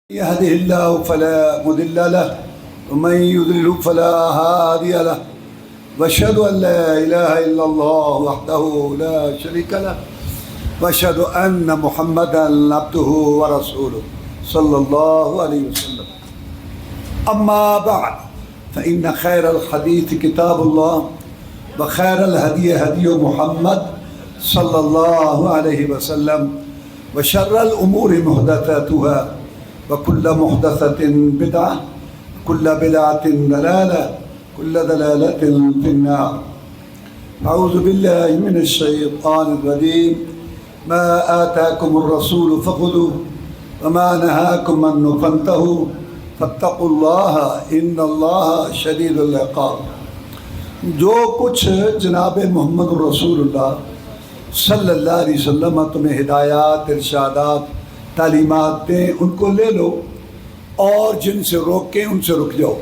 يهده الله فلا مضل له ومن يضلل فلا هادي له واشهد ان لا اله الا الله وحده لا شريك له واشهد ان محمدا عبده ورسوله صلى الله عليه وسلم. اما بعد فان خير الحديث كتاب الله وخير الهدي هدي محمد صلى الله عليه وسلم وشر الامور محدثاتها وكل محدثة بدعة كل بدعة ضلالة كل ضلالة في النار. أعوذ بالله من الشيطان الرجيم. ما آتاكم الرسول فخذوه وما نهاكم عنه فانتهوا فاتقوا الله إن الله شديد العقاب. جو کچھ جناب محمد رسول اللہ صلی اللہ علیہ وسلم تمہیں ہدایات، ارشادات، تعلیمات دیں ان کو لے لو، اور جن سے روکیں ان سے رک جاؤ.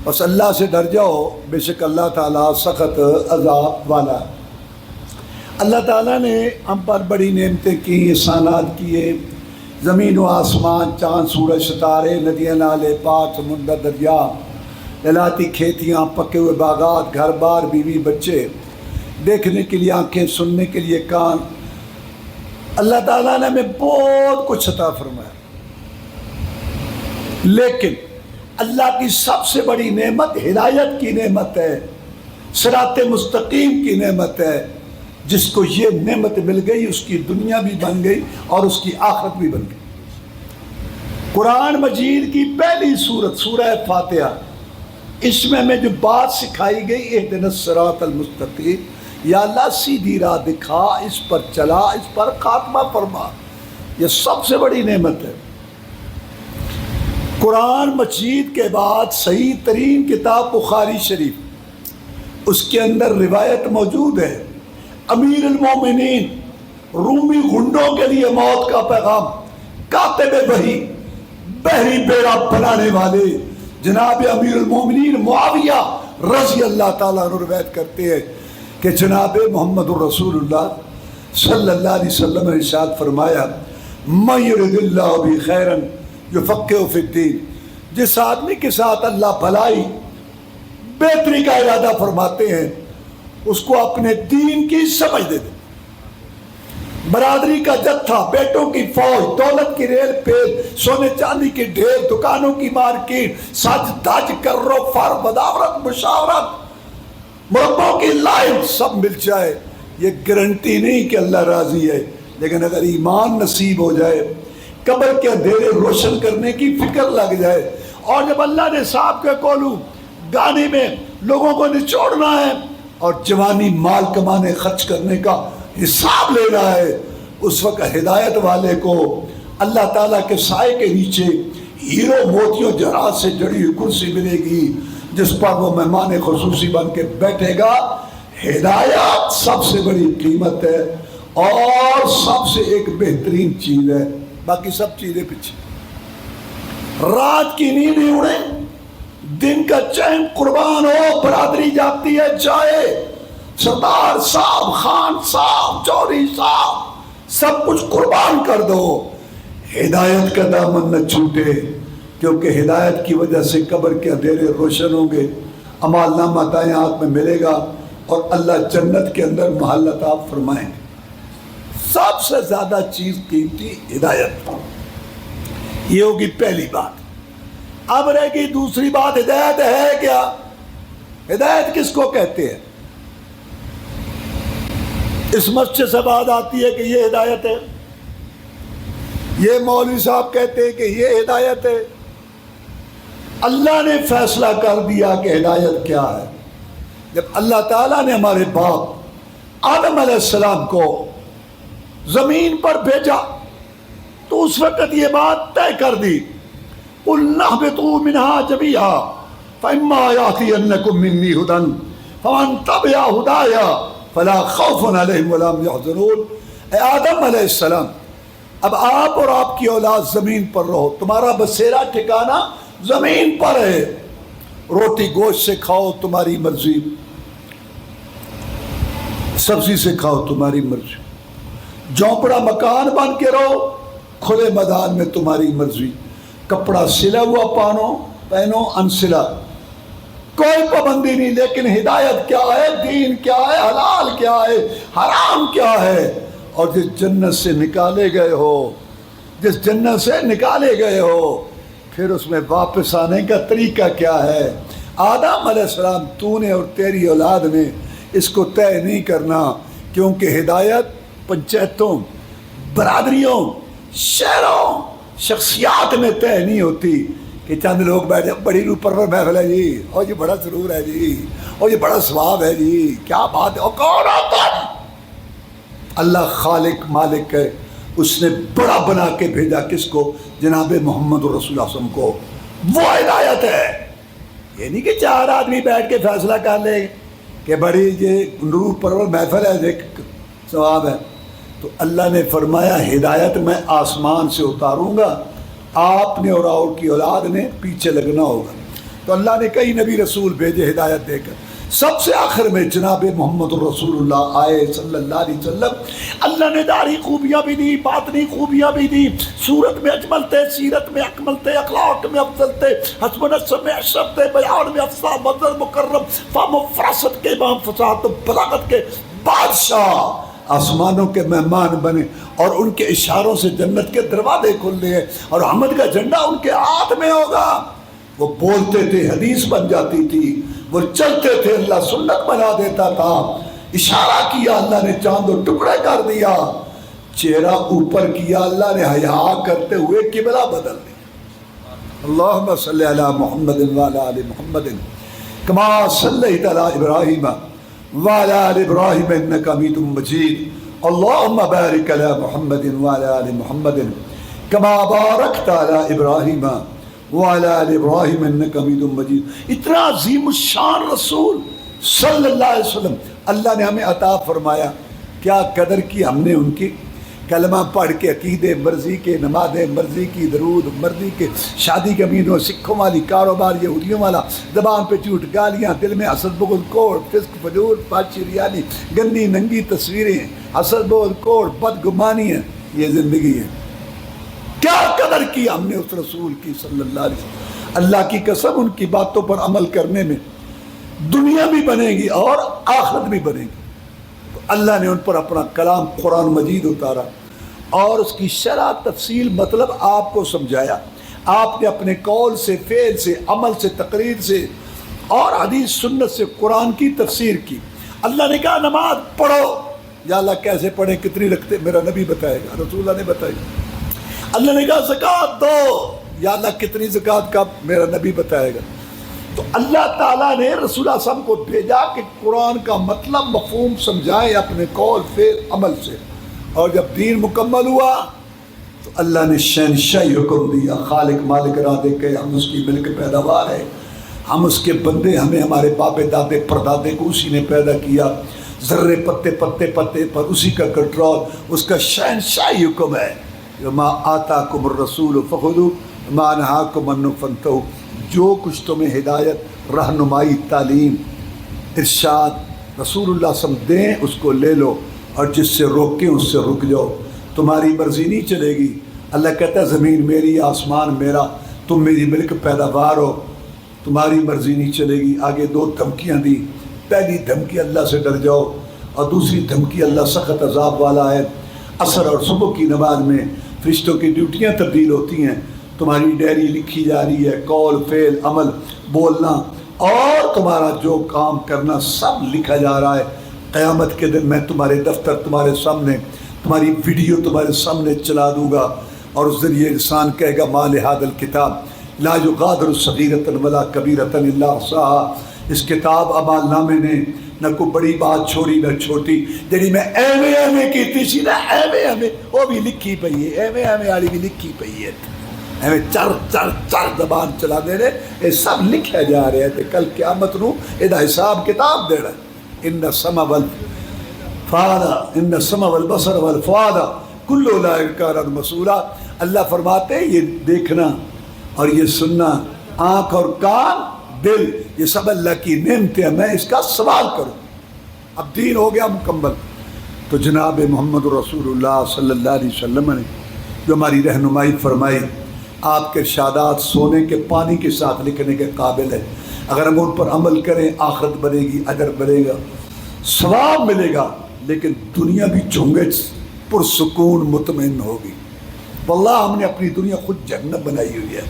بس اللہ سے ڈر جاؤ، بے شک اللہ تعالیٰ سخت عذاب والا. اللہ تعالیٰ نے ہم پر بڑی نعمتیں کی، احسانات کیے. زمین و آسمان، چاند سورج ستارے، ندیاں نالے پاک سمندر دریا، لہلاتی کھیتیاں، پکے ہوئے باغات، گھر بار، بیوی بچے، دیکھنے کے لیے آنکھیں، سننے کے لیے کان. اللہ تعالیٰ نے ہمیں بہت کچھ عطا فرمایا، لیکن اللہ کی سب سے بڑی نعمت ہدایت کی نعمت ہے، صراط مستقیم کی نعمت ہے. جس کو یہ نعمت مل گئی اس کی دنیا بھی بن گئی اور اس کی آخرت بھی بن گئی. قرآن مجید کی پہلی سورت سورہ فاتحہ، اس میں ہمیں جو بات سکھائی گئی اہدنا الصراط المستقیم، یا اللہ سیدھی راہ دکھا، اس پر چلا، اس پر خاتمہ فرما. یہ سب سے بڑی نعمت ہے. قرآن مجید کے بعد صحیح ترین کتاب بخاری شریف، اس کے اندر روایت موجود ہے. امیر المومنین، رومی غنڈوں کے لیے موت کا پیغام، کاتب وحی، بحری بیڑا بنانے والے جناب امیر المومنین معاویہ رضی اللہ تعالیٰ عنہ روایت کرتے ہیں کہ جناب محمد رسول اللہ صلی اللہ علیہ وسلم نے ارشاد فرمایا، من یرد اللہ بہ خیرا یفقہہ فی الدین. جس آدمی کے ساتھ اللہ بھلائی، بہتری کا ارادہ فرماتے ہیں، اس کو اپنے دین کی سمجھ دے دے. برادری کا جتھا، بیٹوں کی فوج، دولت کی ریل پیل، سونے چاندی کی ڈھیر، دکانوں کی مارکیٹ، سج دھج کرو فر، بداورت، مشاورت، مربوں کی لائن سب مل جائے، یہ گارنٹی نہیں کہ اللہ راضی ہے. لیکن اگر ایمان نصیب ہو جائے، قبر کے اندھیرے روشن کرنے کی فکر لگ جائے، اور جب اللہ نے صاحب کے کولو گانے میں لوگوں کو نچوڑنا ہے اور جوانی مال کمانے خرچ کرنے کا حساب لینا ہے، اس وقت ہدایت والے کو اللہ تعالیٰ کے سائے کے نیچے ہیرو موتیوں جہرات سے جڑی ہوئی کرسی ملے گی، جس پر وہ مہمان خصوصی بن کے بیٹھے گا. ہدایت سب سے بڑی قیمت ہے اور سب سے ایک بہترین چیز ہے، باقی سب چیزیں پیچھے. رات کی نیند ہی اڑے، دن کا چین قربان ہو، برادری جاتی ہے جائے، سردار صاحب، خان صاحب، چوری صاحب، سب کچھ قربان کر دو. ہدایت کا دامن نہ چھوٹے، کیونکہ ہدایت کی وجہ سے قبر کے اندھیرے روشن ہوں گے، اعمال نامہ دائیں ہاتھ میں ملے گا، اور اللہ جنت کے اندر محل عطا فرمائیں گے. سب سے زیادہ چیز قیمتی ہدایت. یہ ہوگی پہلی بات. اب رہے گی دوسری بات، ہدایت ہے کیا؟ ہدایت کس کو کہتے ہیں؟ اس مسجد سے بات آتی ہے کہ یہ ہدایت ہے، یہ مولوی صاحب کہتے ہیں کہ یہ ہدایت ہے. اللہ نے فیصلہ کر دیا کہ ہدایت کیا ہے. جب اللہ تعالیٰ نے ہمارے باپ آدم علیہ السلام کو زمین پر بھیجا تو اس وقت یہ بات طے کر دی، قُلْنَا اهْبِطُوا مِنْهَا جَمِيعًا فَإِمَّا يَأْتِيَنَّكُم مِّنِّي هُدًى فَمَن تَبِعَ هُدَايَ فَلَا خَوْفٌ عَلَيْهِمْ وَلَا هُمْ يَحْزَنُونَ. اے آدم علیہ السلام، اب آپ اور آپ کی اولاد زمین پر رہو، تمہارا بسیرا ٹھکانہ زمین پر ہے. روٹی گوشت سے کھاؤ تمہاری مرضی، سبزی سے کھاؤ تمہاری مرضی، جھونپڑا مکان بن کے رہو کھلے میدان میں تمہاری مرضی. کپڑا سلا ہوا پہنو انسلا، کوئی پابندی نہیں، لیکن ہدایت کیا ہے، دین کیا ہے، حلال کیا ہے، حرام کیا ہے، اور جس جنت سے نکالے گئے ہو، جس جنت سے نکالے گئے ہو، پھر اس میں واپس آنے کا طریقہ کیا ہے۔ آدم علیہ السلام تو نے اور تیری اولاد نے اس کو طے نہیں کرنا، کیونکہ ہدایت پنچایتوں، برادریوں، شہروں، شخصیات میں طے نہیں ہوتی کہ چند لوگ بیٹھے بڑی روح پرور محفل ہے جی، اور یہ بڑا سرور ہے جی، اور یہ بڑا ثواب ہے جی، کیا بات ہے، اور کون آتا ہے؟ اللہ خالق مالک ہے، اس نے بڑا بنا کے بھیجا کس کو؟ جناب محمد رسول اللہ صلی اللہ علیہ وسلم کو، وہ ہدایت ہے۔ یہ نہیں کہ چار آدمی بیٹھ کے فیصلہ کر لے کہ بڑی یہ روح پرور محفل ہے، دیکھ ثواب ہے۔ تو اللہ نے فرمایا ہدایت میں آسمان سے اتاروں گا، آپ نے اور کی اولاد نے پیچھے لگنا ہوگا۔ تو اللہ نے کئی نبی رسول بھیجے ہدایت دے کر، سب سے آخر میں جناب محمد رسول اللہ آئے صلی اللہ علیہ وسلم۔ اللہ نے داڑھی خوبیاں بھی دی، باطنی خوبیاں بھی دی، صورت میں اجمل تھے، سیرت میں اکمل تھے، اخلاق میں افضل تھے، حسب و نسب میں اشرف تھے، بیان میں افصاح، منظر مکرم، فہم و فراست کے امام، فصاحت و بلاغت کے بادشاہ، آسمانوں کے مہمان بنے، اور ان کے اشاروں سے جنت کے دروازے کھلنے ہیں، اور احمد کا جھنڈا ان کے ہاتھ میں ہوگا۔ وہ بولتے تھے حدیث بن جاتی تھی، وہ چلتے تھے اللہ سنت بنا دیتا تھا، اشارہ کیا اللہ نے چاند و ٹکڑے کر دیا، چہرہ اوپر کیا اللہ نے حیا کرتے ہوئے قبلہ بدل دیا۔ اللہم صلی علی محمد وعلی آل محمد کما صلیت علی ابراہیم وعلی آل ابراہیم انک حمید مجید، اللہم بارک علی محمد وعلی آل محمد کما بارکت علی ابراہیم وعلی آل ابراہیم انک حمید مجید۔ اتنا عظیم الشان رسول صلی اللہ علیہ وسلم اللہ نے ہمیں عطا فرمایا، کیا قدر کی ہم نے ان کی، کلمہ پڑھ کے عقیدے مرضی کے، نمازیں مرضی کی، درود مرضی کے، شادی کے مہینوں سکھوں والی، کاروبار یہودیوں والا، زبان پہ جھوٹ، گالیاں، دل میں حسد بغض کوڑ، فسق فجور، فحش ریالی، گندی ننگی تصویریں، حسد بغض کوڑ، بدگمانی ہے، یہ زندگی ہے۔ کیا قدر کی ہم نے اس رسول کی صلی اللہ علیہ وسلم۔ اللہ کی قسم ان کی باتوں پر عمل کرنے میں دنیا بھی بنے گی اور آخرت بھی بنے گی۔ تو اللہ نے ان پر اپنا کلام قرآن مجید اتارا اور اس کی شرح تفصیل مطلب آپ کو سمجھایا، آپ نے اپنے قول سے، فعل سے، عمل سے، تقریر سے اور حدیث سنت سے قرآن کی تفسیر کی۔ اللہ نے کہا نماز پڑھو، یا اللہ کیسے پڑھیں، کتنی رکھتے، میرا نبی بتائے گا، رسول اللہ نے بتائی۔ اللہ نے کہا زکوٰۃ دو، یا اللہ کتنی زکوٰۃ کا، میرا نبی بتائے گا۔ تو اللہ تعالیٰ نے رسول اللہ صلی اللہ علیہ وسلم کو بھیجا کہ قرآن کا مطلب مفہوم سمجھائے اپنے قول فعل عمل سے، اور جب دین مکمل ہوا تو اللہ نے شہنشاہی حکم دیا، خالق مالک ارادے کے، ہم اس کی ملک پیداوار ہے، ہم اس کے بندے، ہمیں ہمارے باپ دادے پردادے کو اسی نے پیدا کیا، ذرے پتے پتے پتے پر اسی کا کنٹرول، اس کا شہنشاہی حکم ہے۔ ما آتاکم الرسول فخذوہ ما نہاکم عنہ فانتہوا، جو کچھ تمہیں ہدایت، رہنمائی، تعلیم، ارشاد رسول اللہ صلی اللہ علیہ وسلم دیں اس کو لے لو، اور جس سے روکیں اس سے رک جاؤ، تمہاری مرضی نہیں چلے گی۔ اللہ کہتا ہے زمین میری، آسمان میرا، تم میری ملک پیداوار ہو، تمہاری مرضی نہیں چلے گی۔ آگے دو دھمکیاں دی، پہلی دھمکی اللہ سے ڈر جاؤ، اور دوسری دھمکی اللہ سخت عذاب والا ہے۔ عصر اور صبح کی نماز میں فرشتوں کی ڈیوٹیاں تبدیل ہوتی ہیں، تمہاری ڈائری لکھی جا رہی ہے، قول فعل عمل بولنا اور تمہارا جو کام کرنا سب لکھا جا رہا ہے۔ قیامت کے دن میں تمہارے دفتر تمہارے سامنے، تمہاری ویڈیو تمہارے سامنے چلا دوں گا، اور اس ذریعے انسان کہے گا ما لہذا الکتاب لا یغادر صغیرۃ ولا کبیرۃ الا احصاها، اس کتاب اعمال نامے نے نہ کوئی بڑی بات چھوڑی نہ چھوٹی، جڑی میں ایویں کیتی سی نا، ایویں وہ بھی لکھی پئی ہے، ایویں والی بھی لکھی پئی ہے، ایویں چر زبان چلا دے رہے، یہ سب لکھا جا رہا ہے، تے کل قیامت نو یہ حساب کتاب دینا۔ ان السمع والبصر والفؤاد کل اولئک کان عنہ مسئولا۔ اللہ فرماتے ہیں یہ دیکھنا اور یہ سننا، آنکھ اور کان، دل، یہ سب اللہ کی نعمتیں ہیں، میں اس کا سوال کروں۔ اب دین ہو گیا مکمل، تو جناب محمد رسول اللہ صلی اللہ علیہ وسلم نے جو ہماری رہنمائی فرمائی، آپ کے ارشادات سونے کے پانی کے ساتھ لکھنے کے قابل ہے. اگر ہم ان پر عمل کریں آخرت بنے گی، اجر بنے گا، ثواب ملے گا، لیکن دنیا بھی چونگے پرسکون مطمئن ہوگی. واللہ ہم نے اپنی دنیا خود جنت بنائی ہوئی ہے.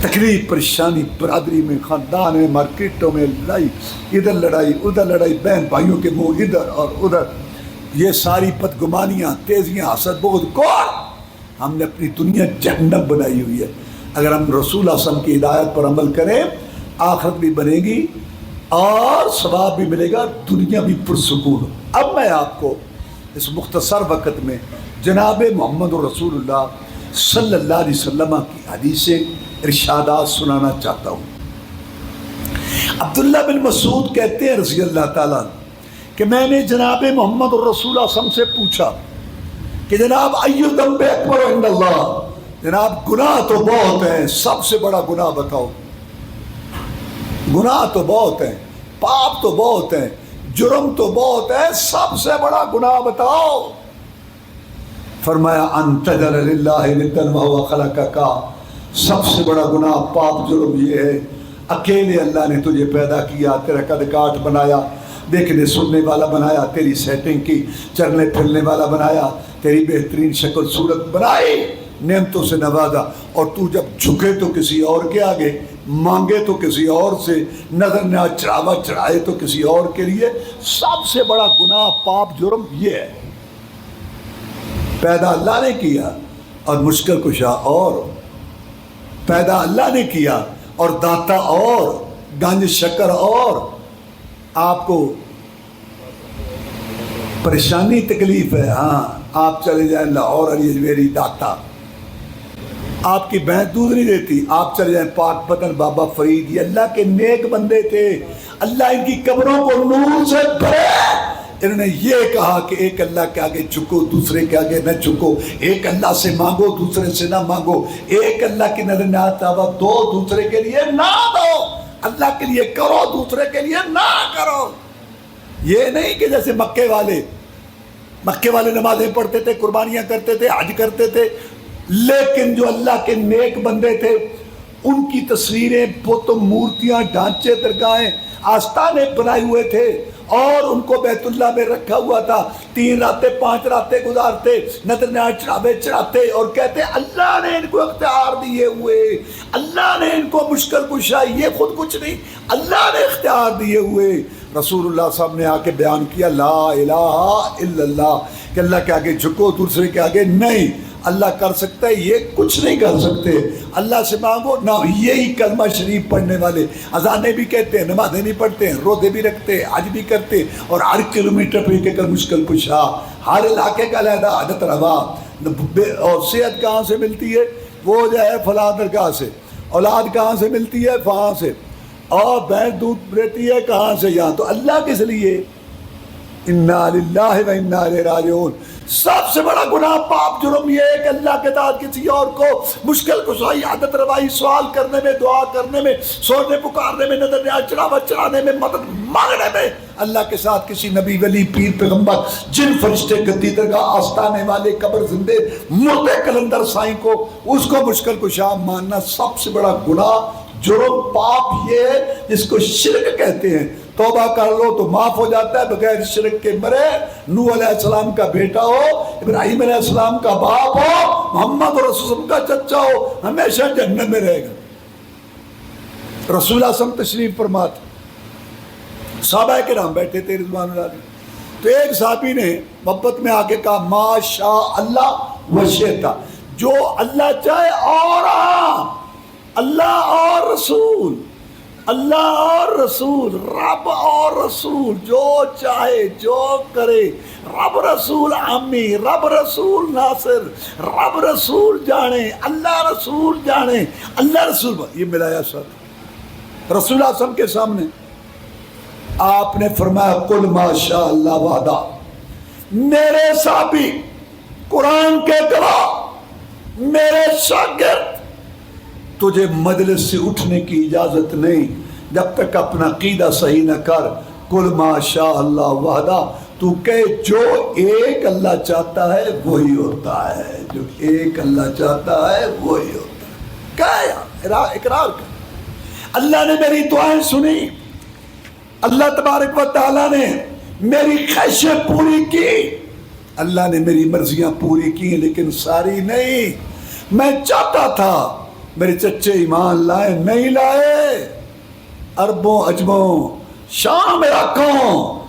تکلیف پریشانی برادری میں، خاندان میں، مارکیٹوں میں لڑائی، ادھر لڑائی ادھر لڑائی، بہن بھائیوں کے منہ ادھر اور ادھر، یہ ساری بدگمانیاں، تیزیاں، حسد، بغض، کوڑ، ہم نے اپنی دنیا جہنم بنائی ہوئی ہے. اگر ہم رسول اللہ صلی اللہ علیہ وسلم کی ہدایت پر عمل کریں آخرت بھی بنے گی اور ثواب بھی ملے گا، دنیا بھی پرسکون. اب میں آپ کو اس مختصر وقت میں جناب محمد رسول اللہ صلی اللہ علیہ وسلم کی حدیثیں، ارشادات سنانا چاہتا ہوں. عبداللہ بن مسعود کہتے ہیں رضی اللہ تعالیٰ کہ میں نے جناب محمد رسول اللہ صلی اللہ علیہ وسلم سے پوچھا کہ جناب ایو ذنب اکبر عند اللہ، جناب گناہ تو بہت ہیں، سب سے بڑا گناہ بتاؤ. گناہ تو بہت ہیں، پاپ تو بہت ہیں، جرم تو بہت ہے، سب سے بڑا گناہ بتاؤ. فرمایا ان تجعل للہ ندا وہو خلقک، سب سے بڑا گناہ پاپ جرم یہ ہے اکیلے اللہ نے تجھے پیدا کیا، تیرا قد کاٹ بنایا، دیکھنے سننے والا بنایا، تیری سیٹنگ کی، چلنے پھرنے والا بنایا، تیری بہترین شکل صورت بنائی، نعمتوں سے نوازا، اور تو جب جھکے تو کسی اور کے آگے، مانگے تو کسی اور سے، نظر نہ چڑھاوا چڑھائے تو کسی اور کے لیے. سب سے بڑا گناہ پاپ جرم یہ ہے. پیدا اللہ نے کیا اور مشکل کشا اور، پیدا اللہ نے کیا اور داتا اور، گنج شکر اور، آپ کو پریشانی تکلیف ہے، ہاں آپ چلے جائیں لاہور علی اجمیری داتا، آپ کی بہن دودھ نہیں دیتی، آپ چلے جائیں پاک پتن بابا فرید، یہ اللہ کے نیک بندے تھے، اللہ ان کی قبروں کو نور سے بھرے. انہوں نے یہ کہا کہ ایک اللہ کے آگے جھکو، دوسرے کے آگے نہ جھکو، ایک اللہ سے مانگو دوسرے سے نہ مانگو، ایک اللہ کی نظر نہ دو دوسرے کے لیے نہ دو، اللہ کے لیے کرو دوسرے کے لیے نہ کرو. یہ نہیں کہ جیسے مکے والے نمازیں پڑھتے تھے، قربانیاں کرتے تھے، حج کرتے تھے، لیکن جو اللہ کے نیک بندے تھے ان کی تصویریں، بت، مورتیاں، ڈھانچے، درگاہیں، آستانے بنائے ہوئے تھے اور ان کو بیت اللہ میں رکھا ہوا تھا. 3 راتیں 5 راتیں گزارتے، نظر نہ چڑھاوے چڑھاتے اور کہتے اللہ نے ان کو اختیار دیے ہوئے، اللہ نے ان کو مشکل کشا، یہ خود کچھ نہیں، اللہ نے اختیار دیے ہوئے. رسول اللہ صاحب نے آ کے بیان کیا لا الہ الا اللہ، کہ اللہ کے آگے جھکو دوسرے کے آگے نہیں. اللہ کر سکتا ہے، یہ کچھ نہیں کر سکتے. اللہ سے مانگو نہ. یہی کلمہ شریف پڑھنے والے اذانیں بھی کہتے ہیں، نمازیں نہیں پڑھتے ہیں، روزے بھی رکھتے ہیں، حج بھی کرتے ہیں، اور ہر کلومیٹر پہ کہہ کر مشکل کشا، ہر علاقے کا علیحدہ عادت روا. اور صحت کہاں سے ملتی ہے؟ وہ جو ہے فلاں درگاہ سے. اولاد کہاں سے ملتی ہے؟ وہاں سے. اور بھینس دودھ دیتی ہے کہاں سے؟ یہاں. تو اللہ کس لیے؟ انا للہ و انا الیہ راجعون. سب سے بڑا گناہ پاپ جرم یہ ہے کہ اللہ کے ساتھ کسی اور کو مشکل کشائی، عادت روائی، سوال کرنے میں، دعا کرنے میں، سونے پکارنے میں، نظر نیاز چڑھاوا چڑھانے میں، مدد مانگنے میں، اللہ کے ساتھ کسی نبی ولی پیر پیغمبر جن فرشتے گدی درگاہ آستانے والے قبر زندے مردے کلندر سائیں کو اس کو مشکل کشا ماننا سب سے بڑا گناہ جرم پاپ یہ ہے جس کو شرک کہتے ہیں. توبہ کر لو تو معاف ہو جاتا ہے بغیر شرک کے. مرے نوح علیہ السلام کا بیٹا ہو، ابراہیم علیہ السلام کا باپ ہو، محمد رسول اللہ کا چچا ہو، ہمیشہ جنت میں رہے گا. رسول اللہ صلی اللہ علیہ وسلم تشریف فرماتے، صحابہ کرام بیٹھے تھے رضوان اللہ علیہ، تو ایک صحابی نے محبت میں آ کے کہا ما شاء اللہ و شئت، جو اللہ چاہے اور اللہ اور رسول، اللہ اور رسول، رب اور رسول، جو چاہے جو کرے، رب رسول عامی، رب رسول ناصر، رب رسول جانے، اللہ رسول جانے، اللہ رسول. یہ ملایا سر رسول اللہ صلی اللہ علیہ وسلم کے سامنے. آپ نے فرمایا قل ما شاء اللہ وحدہ. میرے صحابی، قرآن کے گواہ، میرے شاگرد، تجھے مجلس سے اٹھنے کی اجازت نہیں جب تک اپنا عقیدہ صحیح نہ کر. قل ما شاء اللہ وحدہ، تو کہ جو ایک اللہ چاہتا ہے وہی ہوتا ہے، جو ایک اللہ چاہتا ہے وہی ہوتا ہے. کہا اقرار کر. اللہ نے میری دعائیں سنی, اللہ تبارک و تعالیٰ نے میری خواہشیں پوری کی, اللہ نے میری مرضیاں پوری کی, لیکن ساری نہیں. میں چاہتا تھا میرے چچے ایمان لائے, نہیں لائے. عربوں عجموں شام عراقوں,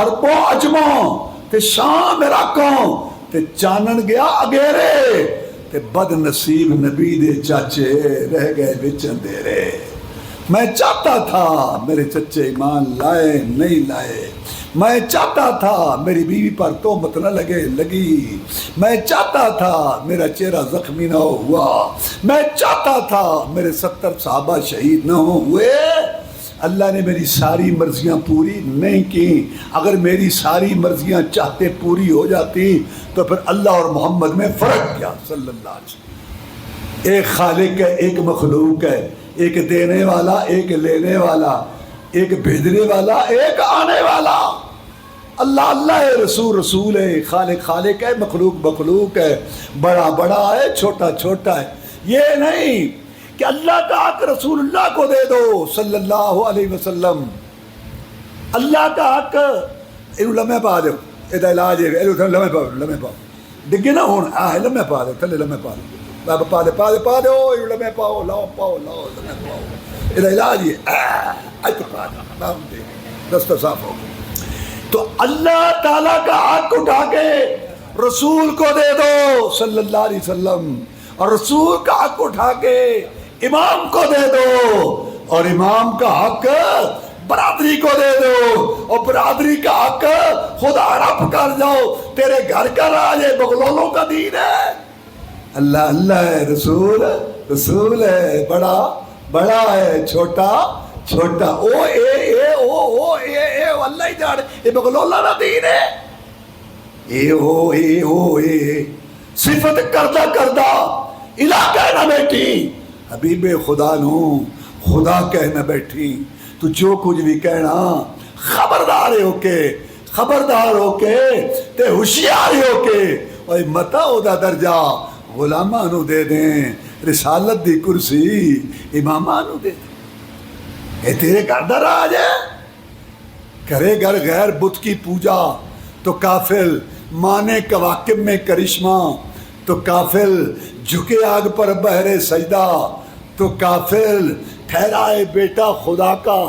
عربوں عجموں تے شام عراقوں تے چانن گیا اگیرے, تے بد نصیب نبی دے چاچے رہ گئے وچ اندھیرے. میں چاہتا تھا میرے چچے ایمان لائے, نہیں لائے. میں چاہتا تھا میری بیوی پر تہمت نہ لگی. میں چاہتا تھا میرا چہرہ زخمی نہ ہوا. میں چاہتا تھا میرے 70 صحابہ شہید نہ ہوئے. اللہ نے میری ساری مرضیاں پوری نہیں کی. اگر میری ساری مرضیاں چاہتے پوری ہو جاتی تو پھر اللہ اور محمد میں فرق کیا صلی اللہ علیہ وسلم. ایک خالق ہے, ایک مخلوق ہے, ایک دینے والا, ایک لینے والا, ایک بھیجنے والا, ایک آنے والا. اللہ اللہ ہے, رسول رسول ہے, خالق خالق ہے, مخلوق مخلوق ہے, بڑا بڑا ہے, چھوٹا چھوٹا ہے. یہ نہیں کہ اللہ کا حق رسول اللہ کو دے دو صلی اللہ علیہ وسلم. اللہ کا حق لمحے پا دو, یہ علاج ہے, لمحے پاؤ ڈگے نہ ہون, لمحے پا دو, تھلے لمحے پا دو, پا دے پا دے پا دو, لمحے پاؤ, لاؤ پاؤ, لاؤ لمحے پاؤ. یہ علاج ہے, دستہ صاف ہو. تو اللہ تعالیٰ کا حق اٹھا کے رسول کو دے دو صلی اللہ علیہ وسلم, اور رسول کا حق اٹھا کے امام کو دے دو, اور امام کا حق برادری کو دے دو, اور برادری کا حق خدا رب کر جاؤ. تیرے گھر کا راج ہے, بغلولوں کا دین ہے. اللہ اللہ ہے, رسول رسول ہے, بڑا بڑا ہے, چھوٹا چھوٹا. او اے او اے اللہ ہی جانے, یہ بغلولہ نہ دین ہے. اے او اے صفت کردہ کردہ علاقہ نہ بیٹھی, حبیب خدا نو خدا کہنا بیٹھی. تو جو کچھ بھی کہنا خبردار ہو کے تے ہوشیار ہو کے, اور متا او دا درجہ غلاماں نو دے دیں, رسالت دی کرسی اماماں نو دے دیں. اے تیرے گھر دا راج ہے. کرے گھر غیر بت کی پوجا تو کافل, مانے کواکب میں کرشمہ تو کافل, جھکے آگ پر بہرے سجدہ تو کافل, ٹھہرائے بیٹا خدا کا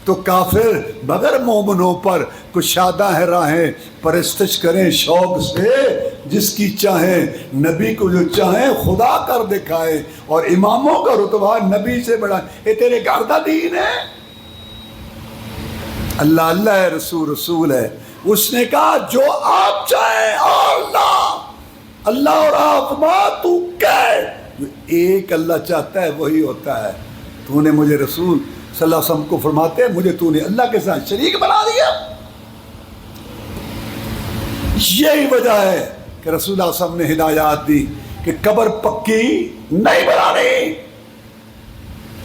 تو کافر. مگر مومنوں پر کشادہ ہے راہیں, پرستش کریں شوق سے جس کی چاہیں, نبی کو جو چاہیں خدا کر دکھائے, اور اماموں کا رتبہ نبی سے بڑا. یہ تیرے گھر دا دین ہے. اللہ اللہ ہے, رسول رسول ہے. اس نے کہا جو آپ چاہیں اللہ, اللہ اور آپ ماں تو کہہ, جو ایک اللہ چاہتا ہے وہی ہوتا ہے. تو نے مجھے رسول صلی اللہ علیہ وسلم کو فرماتے ہیں مجھے تو نے اللہ کے ساتھ شریک بنا دیا. یہی وجہ ہے کہ رسول اللہ صلی اللہ علیہ وسلم نے ہدایات دی کہ قبر پکی نہیں بنانی,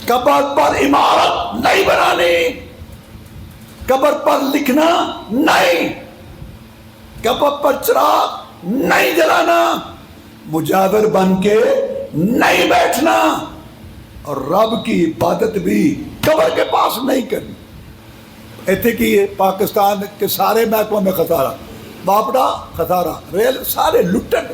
قبر پر عمارت نہیں بنانی, قبر پر لکھنا نہیں, قبر پر چراغ نہیں جلانا, مجاور بن کے نہیں بیٹھنا, اور رب کی عبادت بھی قبر کے پاس نہیں کرنی. ایتھے کی پاکستان کے سارے محکموں میں خسارہ, باپڑا خسارہ, ریل سارے لٹن.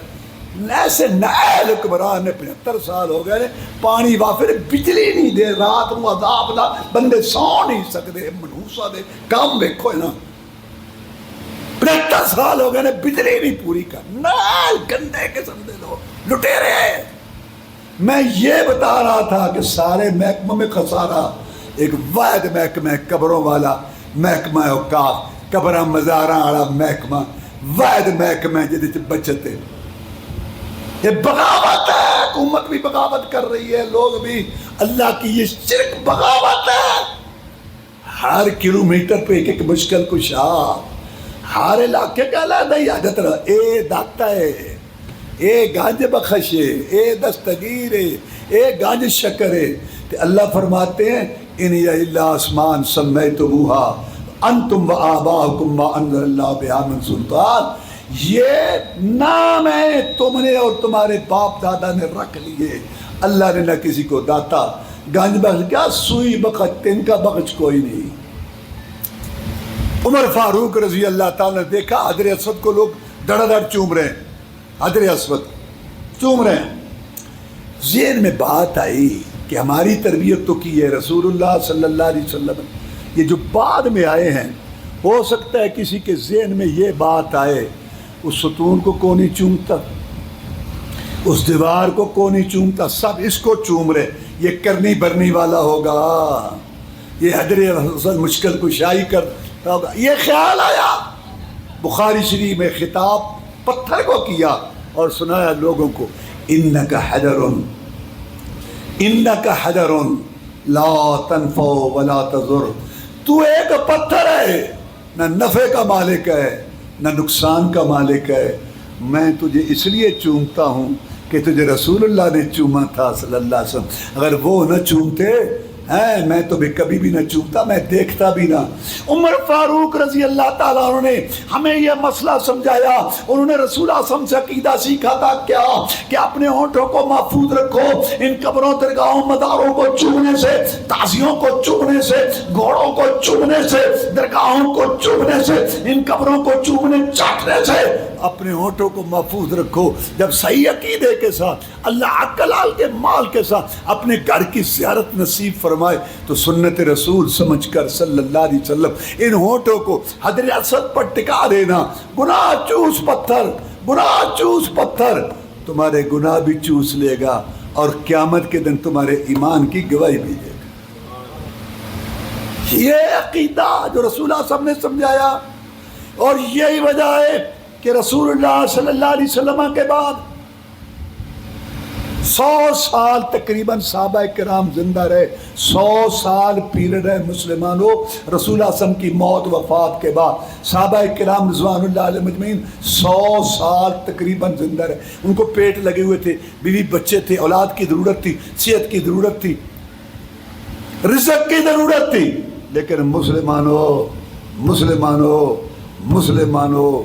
ایسے نئے حکمران نے 75 سال ہو گئے, پانی وافر, بجلی نہیں دے, رات کو عذاب نہ, بندے سو نہیں سکتے, منحوسا دے کام ویکھو نا. 75 سال ہو گئے نے, بجلی نہیں پوری کر, نال گندے قسم دے لوگ لٹیرے. میں یہ بتا رہا تھا کہ سارے محکموں میں خسارہ, ایک واحد محکمہ ہے قبروں والا, محکمہ اوقاف, قبراں مزاراں والا محکمہ, واحد محکمہ ہے جہدے وچ بچت ہے. یہ بغاوت ہے, حکومت بھی بغاوت کر رہی ہے, لوگ بھی, اللہ کی یہ شرک بغاوت ہے. ہر کلومیٹر پہ ایک ایک مشکل کشا, ہر علاقے کا علیحدہ حاجت رہا. اے داتا ہے, اے گانج بخش ہے, اے دستگیر ہے, اے گانج شکر ہے. تو اللہ فرماتے ہیں ان یا اللہ اسمان سمیتموہا انتم و آباؤکم ما انزل اللہ بہا من سلطان. یہ نام ہے تم نے اور تمہارے باپ دادا نے رکھ لیے, اللہ نے نہ کسی کو داتا گنج بخش کیا سوئی بخش تن کا بخش کوئی نہیں۔ عمر فاروق رضی اللہ تعالیٰ نے دیکھا حجر اسود کو لوگ دڑا دڑ چوم رہے ہیں، حجر اسود چوم رہے ہیں، ذہن میں بات آئی کہ ہماری تربیت تو کی ہے رسول اللہ صلی اللہ علیہ وسلم، یہ جو بعد میں آئے ہیں ہو سکتا ہے کسی کے ذہن میں یہ بات آئے اس ستون کو کون نہیں چومتا، اس دیوار کو کون نہیں چومتا، سب اس کو چوم رہے، یہ کرنی برنی والا ہوگا، یہ حجر اسود مشکل کشائی کرتا ہوگا۔ یہ خیال آیا، بخاری شریف میں خطاب پتھر کو کیا اور سنایا لوگوں کو، انک حجر انک حجر لا تنفع ولا تضر، تو ایک پتھر ہے، نہ نفع کا مالک ہے نہ نقصان کا مالک ہے، میں تجھے اس لیے چومتا ہوں کہ تجھے رسول اللہ نے چوما تھا صلی اللہ علیہ وسلم، اگر وہ نہ چومتے میں تو بھی کبھی بھی نہ چومتا، میں دیکھتا بھی نہ۔ عمر فاروق رضی اللہ تعالیٰ عنہ نے ہمیں یہ مسئلہ سمجھایا، انہوں نے رسول اللہ صلی اللہ علیہ وسلم سے عقیدہ سیکھا تھا کیا کہ اپنے ہونٹوں کو محفوظ رکھو ان قبروں درگاہوں مداروں کو چومنے سے، تازیوں کو چومنے سے، گھوڑوں کو چومنے سے، درگاہوں کو چومنے سے، ان قبروں کو چومنے چاٹنے سے اپنے ہونٹوں کو محفوظ رکھو۔ جب صحیح عقیدے کے ساتھ اللہ حلال کے مال کے ساتھ اپنے گھر کی زیارت نصیب فرمائے تو سنت رسول سمجھ کر صلی اللہ علیہ وسلم ان ہونٹوں کو حجر اسود پر ٹکا دینا۔ گناہ چوس پتھر، گناہ چوس پتھر تمہارے گناہ بھی چوس لے گا اور قیامت کے دن تمہارے ایمان کی گواہی بھی دے گا۔ یہ عقیدہ جو رسول اللہ صلی اللہ علیہ وسلم نے سمجھایا، اور یہی وجہ ہے کہ رسول اللہ صلی اللہ علیہ وسلم کے بعد 100 سال تقریباً صحابہ کرام زندہ رہے، 100 سال پیریڈ ہے مسلمانوں، رسول اللہ صلی اللہ علیہ وسلم کی موت وفات کے بعد صحابہ کرام رضوان اللہ علیہ مجمعین 100 سال تقریباً زندہ رہے۔ ان کو پیٹ لگے ہوئے تھے، بیوی بچے تھے، اولاد کی ضرورت تھی، صحت کی ضرورت تھی، رزق کی ضرورت تھی، لیکن مسلمانوں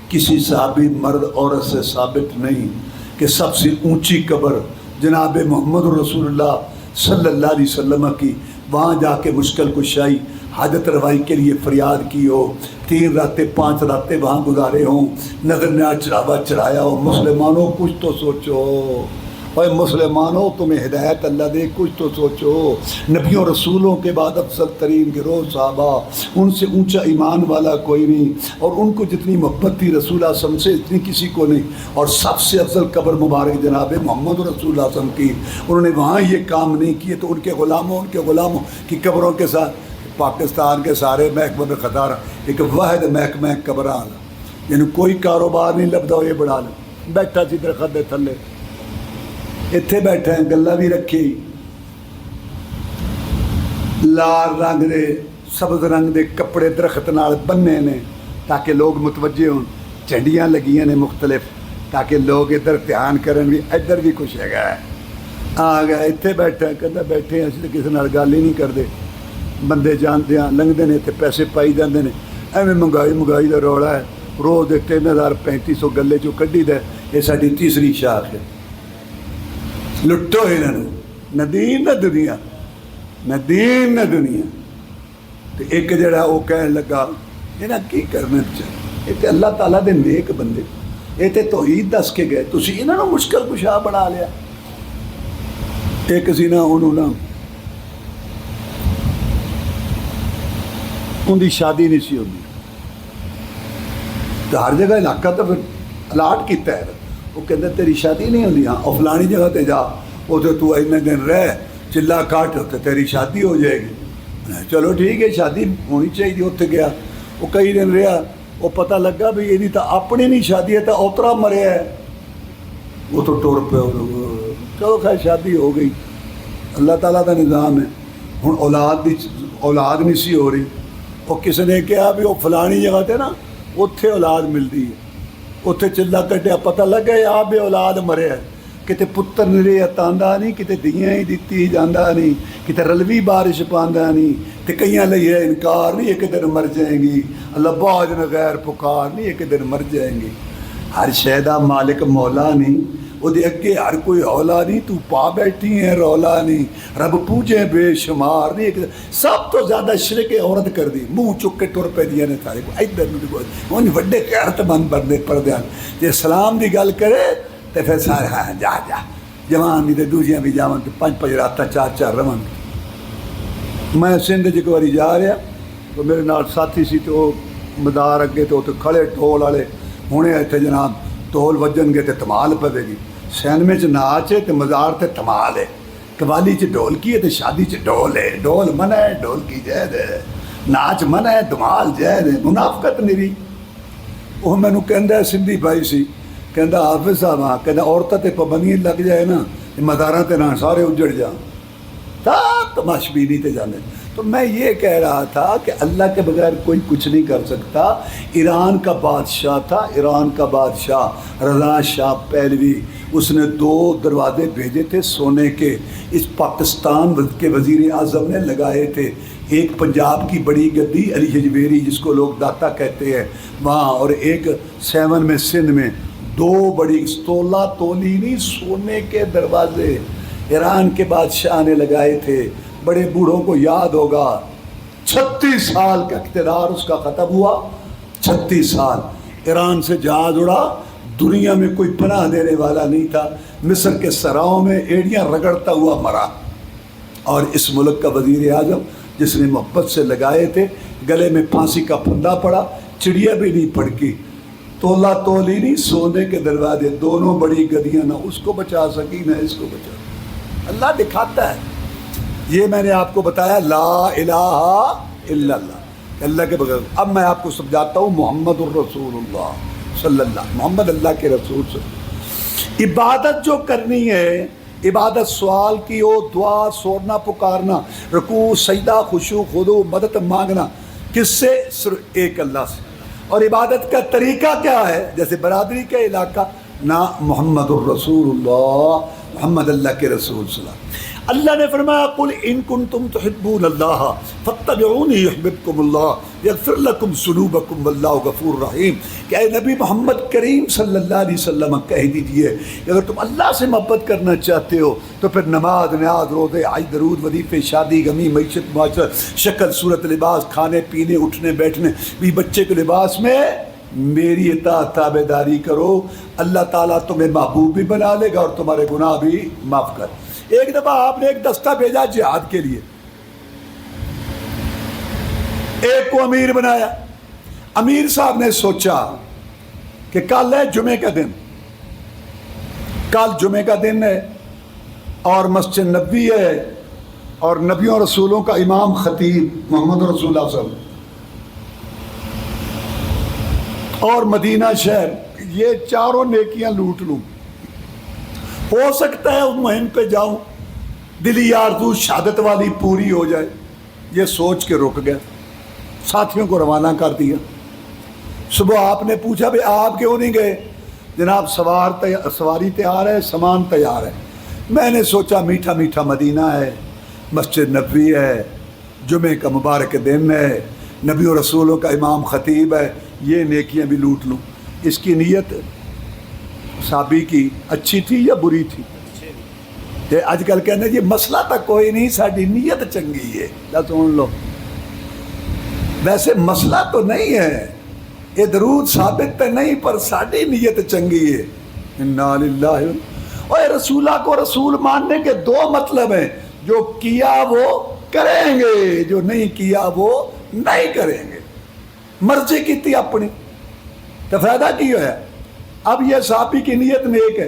کسی صحابی مرد عورت سے ثابت نہیں کہ سب سے اونچی قبر جناب محمد رسول اللہ صلی اللہ علیہ وسلم کی، وہاں جا کے مشکل کشائی حاجت روائی کے لیے فریاد کی ہو، 3 راتیں 5 راتیں وہاں گزارے ہوں، نظر نیاز چڑھاوا چڑھایا ہو۔ مسلمانوں کچھ تو سوچو، اور مسلمانوں تمہیں ہدایت اللہ دے، کچھ تو سوچو۔ نبیوں رسولوں کے بعد افضل ترین گروہ صحابہ، ان سے اونچا ایمان والا کوئی نہیں، اور ان کو جتنی محبت تھی رسول اللہ صلی اللہ علیہ وسلم سے اتنی کسی کو نہیں، اور سب سے افضل قبر مبارک جناب محمد رسول اللہ صلی اللہ علیہ وسلم کی، انہوں نے وہاں یہ کام نہیں کیے تو ان کے غلاموں کی قبروں کے ساتھ پاکستان کے سارے محکموں میں خطار ایک واحد محکمہ قبران، یعنی کوئی کاروبار نہیں لبدا، یہ بڑھا لیں بیٹھا سی درخت دے تھلے، اتنے بیٹھے ہیں، گلا بھی رکھی، لال رنگ دے سبز رنگ دے کپڑے درخت نال بننے نے تاکہ لوگ متوجہ ہوں، جھنڈیاں لگیاں نے مختلف تاکہ لوگ ادھر دھیان کرن بھی ادھر بھی کچھ ہے، آ گیا اتنے بیٹھے کہتا بیٹھے ہیں، اسی کسی نال گل ہی نہیں کرتے، بندے جانتے ہیں لنگتے ہیں، اتنے پیسے پائی جاتے ہیں، ایویں مہنگائی کا رولا ہے، روز 3000-3500 گلے چوں کڈی دے، یہ ساری تیسری شاخ ہے، لٹو انہوں نہ دین نہ دنیا، نہ دین نہ دنیا۔ تو ایک جڑا وہ کہنے لگا یہاں کی کرنا چاہیے، یہ تو اللہ تعالیٰ دے نیک بندے، یہ تو توحید دس کے گئے، تسی انہوں نے مشکل کشا بنا لیا۔ ایک سی نا انہوں نا ان کی شادی نہیں سی ہوتی، تو ہر جگہ علاقہ تو پھر الاٹ کیتا ہے، وہ کہتے تیری شادی نہیں ہوتی، ہاں اور فلانی جگہ تے جا، وہ تو اتنے دن رہ چلا کاٹ تو تیری شادی ہو جائے گی، چلو ٹھیک ہے شادی ہونی چاہیے۔ اتنے گیا، وہ کئی دن رہا، وہ پتہ لگا بھی یہ تو اپنی نہیں شادی ہے، تو اوترا مریا ہے، وہ تو ٹور پہ، چلو خیر شادی ہو گئی، اللہ تعالیٰ کا نظام ہے۔ ہوں اولاد نہیں سی ہو رہی، وہ کسی نے کہا بھی وہ فلانی جگہ تے نا اتنے اولاد ملتی ہے، اتنے چلا کٹیا، پتہ لگا آ بے اولاد مریا، کتے پتر نرے تاندا نہیں، کتے دیاں ہی دیتی جاندہ نہیں، کتے رلوی بارش پاندا نہیں، تے کئیاں لئی ہے انکار نہیں، ایک دن مر جائیں گی، اللہ باج نہ غیر پکار نہیں، ایک دن مر جائیں گی۔ ہر شے دا مالک مولا نہیں، وہ اگے ہر کوئی اولا نہیں، تو پا بیٹھی ہیں رولا نہیں، رب پوجے بے شمار نہیں، سب تو زیادہ شرک عورت کر دی، منہ چک کے ٹر پہ دیا نے سارے کو ادھر ان وڈے غیرت مند بندے پردے جی اسلام دی گل کرے تو پھر سارے ہاں جا جا جوان بھی تو دوجیاں بھی جاون تو 5 رات 4 رون۔ میں سندھ ایک باری جا رہا تو میرے نال ساتھی سی تو وہ مدار اگے تو کھڑے ٹول والے ہونے اتنے جناب ٹول وجن گے تو تمال پوے گی، سینمے چ ناچ ہے تو مزار تے تمال ہے، قوالی چ ڈھولکی ہے تو شادی چ ڈھول ہے، ڈھول منع ہے ڈھولکی جائز ہے، ناچ منع ہے دمال جائز ہے، منافقت نہیں۔ وہ مینوں کہندا سندھی بھائی سی کہندا حافظ صاحب ہاں کہندا عورتاں تے پابندی لگ جائے نا مزاراں تے نہ سارے اجڑ جان تماش بینی تے جانے۔ تو میں یہ کہہ رہا تھا کہ اللہ کے بغیر کوئی کچھ نہیں کر سکتا۔ ایران کا بادشاہ تھا، ایران کا بادشاہ رضا شاہ پہلوی، اس نے 2 دروازے بھیجے تھے سونے کے، اس پاکستان کے وزیر اعظم نے لگائے تھے، ایک پنجاب کی بڑی گدی علی حجویری جس کو لوگ داتا کہتے ہیں وہاں، اور ایک 7 میں سندھ میں 2 بڑی تولا تولی نہیں سونے کے دروازے ایران کے بادشاہ نے لگائے تھے۔ بڑے بوڑھوں کو یاد ہوگا 36 سال کا اقتدار اس کا ختم ہوا، 36 سال ایران سے جہاز اڑا، دنیا میں کوئی پناہ دینے والا نہیں تھا، مصر کے سراؤں میں ایڑیاں رگڑتا ہوا مرا، اور اس ملک کا وزیر اعظم جس نے محبت سے لگائے تھے گلے میں پھانسی کا پھندا پڑا، چڑیا بھی نہیں پھڑکی، تولا تولی نہیں سونے کے دروازے، دونوں بڑی گدیاں نہ اس کو بچا سکی نہ اس کو بچا۔ اللہ دکھاتا ہے، یہ میں نے آپ کو بتایا لا الہ الا اللہ، اللہ کے بغیر۔ اب میں آپ کو سمجھاتا ہوں محمد الرسول اللہ صلی اللہ، محمد اللہ کے رسول صلی اللہ۔ عبادت جو کرنی ہے، عبادت سوال کی ہو، دعا سورنا پکارنا، رکوع سجدہ خشوع خضوع مدد مانگنا، کس سے؟ صرف ایک اللہ سے۔ اور عبادت کا طریقہ کیا ہے؟ جیسے برادری کا علاقہ نہ محمد الرسول اللہ، محمد اللہ کے رسول صلی اللہ علیہ وسلم۔ اللہ نے فرمایا قل ان کنتم تحبون اللہ فاتبعونی یحببکم اللہ یغفر لکم ذنوبکم واللہ غفور رحیم، کہ اے نبی محمد کریم صلی اللہ علیہ وسلم کہہ دیجئے کہ اگر تم اللہ سے محبت کرنا چاہتے ہو تو پھر نماز نیاز روزے حج درود وظیفے شادی غمی معیشت معاشرت شکل صورت لباس کھانے پینے اٹھنے بیٹھنے بھی بچے کے لباس میں میری اطاعت تابع داری کرو، اللہ تعالیٰ تمہیں محبوب بھی بنا لے گا اور تمہارے گناہ بھی معاف کر۔ ایک دفعہ آپ نے ایک دستہ بھیجا جہاد کے لیے، ایک کو امیر بنایا، امیر صاحب نے سوچا کہ کل ہے جمعے کا دن، کل جمعے کا دن ہے اور مسجد نبوی ہے اور نبیوں رسولوں کا امام خطیب محمد رسول اللہ صلی اللہ علیہ وسلم اور مدینہ شہر، یہ چاروں نیکیاں لوٹ لوں، ہو سکتا ہے اس مہم پہ جاؤں دلی آرزو شہادت والی پوری ہو جائے۔ یہ سوچ کے رک گیا، ساتھیوں کو روانہ کر دیا۔ صبح آپ نے پوچھا بھئی آپ کیوں نہیں گئے؟ جناب سواری تیار ہے، سامان تیار ہے۔ میں نے سوچا میٹھا میٹھا مدینہ ہے، مسجد نبوی ہے، جمعے کا مبارک دن ہے، نبی و رسولوں کا امام خطیب ہے، یہ نیکیاں بھی لوٹ لوں۔ اس کی نیت صحابی کی اچھی تھی یا بری تھی؟ آج کل کہنے جی مسئلہ تک کوئی نہیں، ساری نیت چنگی ہے، سن لو۔ ویسے مسئلہ تو نہیں ہے، یہ درود ثابت تو نہیں، پر ساری نیت چنگی ہے۔ انا للہ، اور رسولہ کو رسول ماننے کے 2 مطلب ہیں، جو کیا وہ کریں گے، جو نہیں کیا وہ نہیں کریں گے۔ مرضی کی تھی اپنی تو فائدہ کی ہے۔ اب یہ صحابی کی نیت نیک ہے،